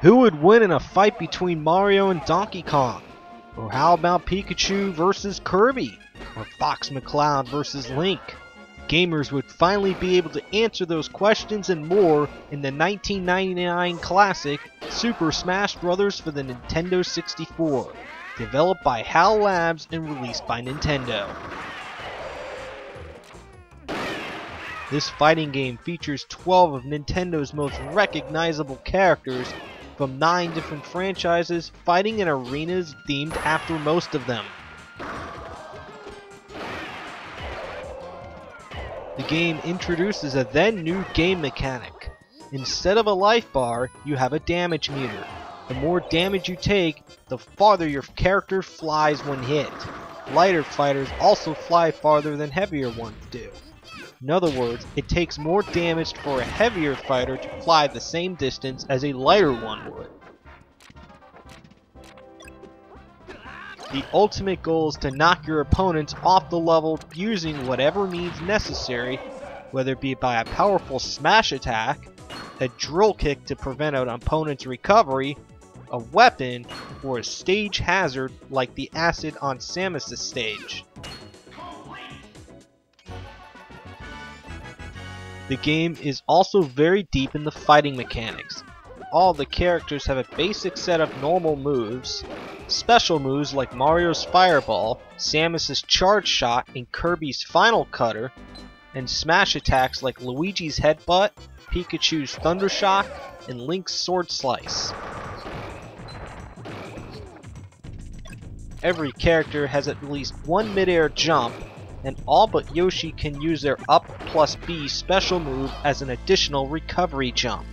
Who would win in a fight between Mario and Donkey Kong? Or how about Pikachu versus Kirby? Or Fox McCloud versus Link? Gamers would finally be able to answer those questions and more in the 1999 classic Super Smash Bros. For the Nintendo 64, developed by HAL Labs and released by Nintendo. This fighting game features 12 of Nintendo's most recognizable characters from 9 different franchises, fighting in arenas themed after most of them. The game introduces a then new game mechanic. Instead of a life bar, you have a damage meter. The more damage you take, the farther your character flies when hit. Lighter fighters also fly farther than heavier ones do. In other words, it takes more damage for a heavier fighter to fly the same distance as a lighter one would. The ultimate goal is to knock your opponents off the level using whatever means necessary, whether it be by a powerful smash attack, a drill kick to prevent an opponent's recovery, a weapon, or a stage hazard like the acid on Samus' stage. The game is also very deep in the fighting mechanics. All the characters have a basic set of normal moves, special moves like Mario's Fireball, Samus' Charge Shot, and Kirby's Final Cutter, and smash attacks like Luigi's Headbutt, Pikachu's Thunder Shock, and Link's Sword Slice. Every character has at least one mid-air jump, and all but Yoshi can use their up plus B special move as an additional recovery jump.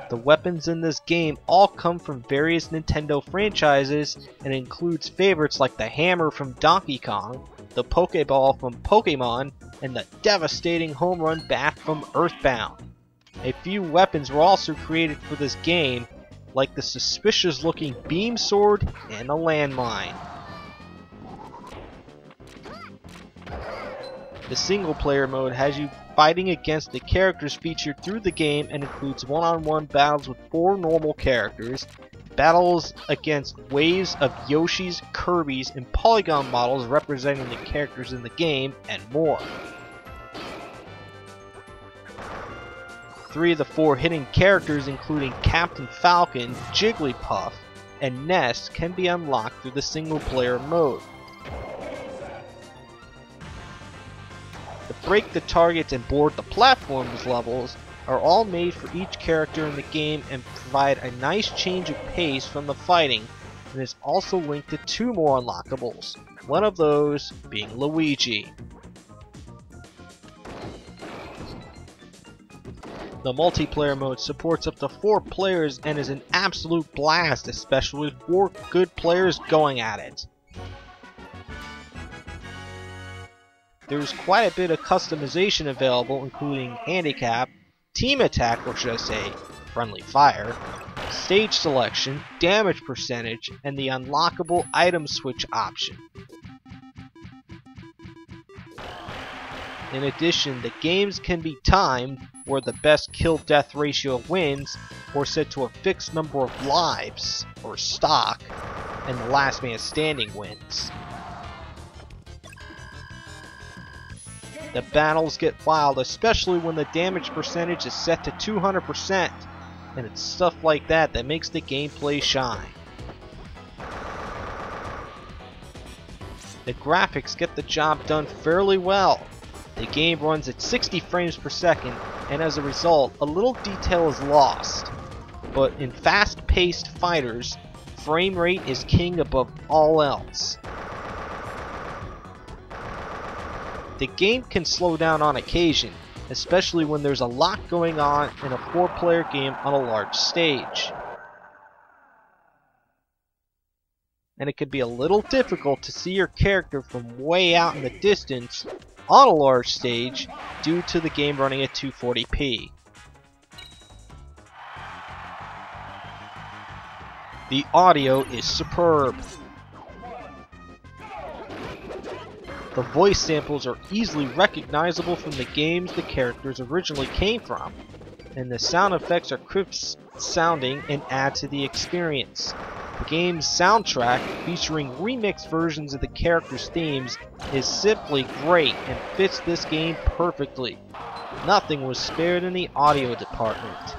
The weapons in this game all come from various Nintendo franchises and includes favorites like the hammer from Donkey Kong, the Pokeball from Pokemon, and the devastating home run bat from Earthbound. A few weapons were also created for this game, like the suspicious looking beam sword and a landmine. The single player mode has you fighting against the characters featured through the game and includes one-on-one battles with 4 normal characters, battles against waves of Yoshi's, Kirby's, and Polygon models representing the characters in the game, and more. 3 of the 4 hidden characters, including Captain Falcon, Jigglypuff, and Ness, can be unlocked through the single player mode. The break the targets and board the platforms levels are all made for each character in the game and provide a nice change of pace from the fighting, and is also linked to 2 more unlockables, one of those being Luigi. The multiplayer mode supports up to 4 players and is an absolute blast, especially with 4 good players going at it. There's quite a bit of customization available, including handicap, team attack, or should I say, friendly fire, stage selection, damage percentage, and the unlockable item switch option. In addition, the games can be timed, where the best kill-death ratio wins, or set to a fixed number of lives, or stock, and the last man standing wins. The battles get wild, especially when the damage percentage is set to 200%, and it's stuff like that that makes the gameplay shine. The graphics get the job done fairly well. The game runs at 60 frames per second, and as a result, a little detail is lost. But in fast-paced fighters, frame rate is king above all else. The game can slow down on occasion, especially when there's a lot going on in a 4-player game on a large stage. And it can be a little difficult to see your character from way out in the distance on a large stage due to the game running at 240p. The audio is superb. The voice samples are easily recognizable from the games the characters originally came from, and the sound effects are crisp sounding and add to the experience. The game's soundtrack, featuring remixed versions of the characters' themes, is simply great and fits this game perfectly. Nothing was spared in the audio department.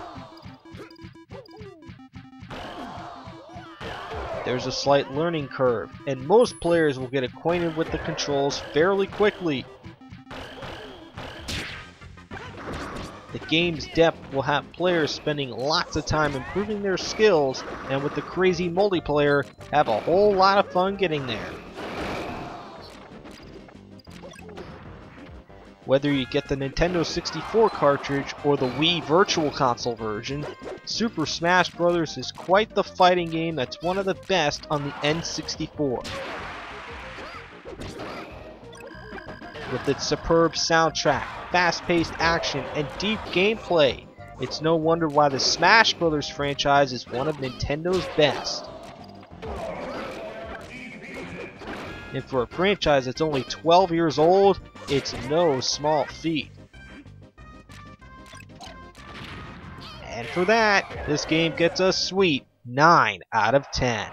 There's a slight learning curve, and most players will get acquainted with the controls fairly quickly. The game's depth will have players spending lots of time improving their skills, and with the crazy multiplayer, have a whole lot of fun getting there. Whether you get the Nintendo 64 cartridge or the Wii Virtual Console version, Super Smash Bros. Is quite the fighting game that's one of the best on the N64. With its superb soundtrack, fast-paced action, and deep gameplay, it's no wonder why the Smash Bros. Franchise is one of Nintendo's best. And for a franchise that's only 12 years old, it's no small feat. And for that, this game gets a sweet 9 out of 10.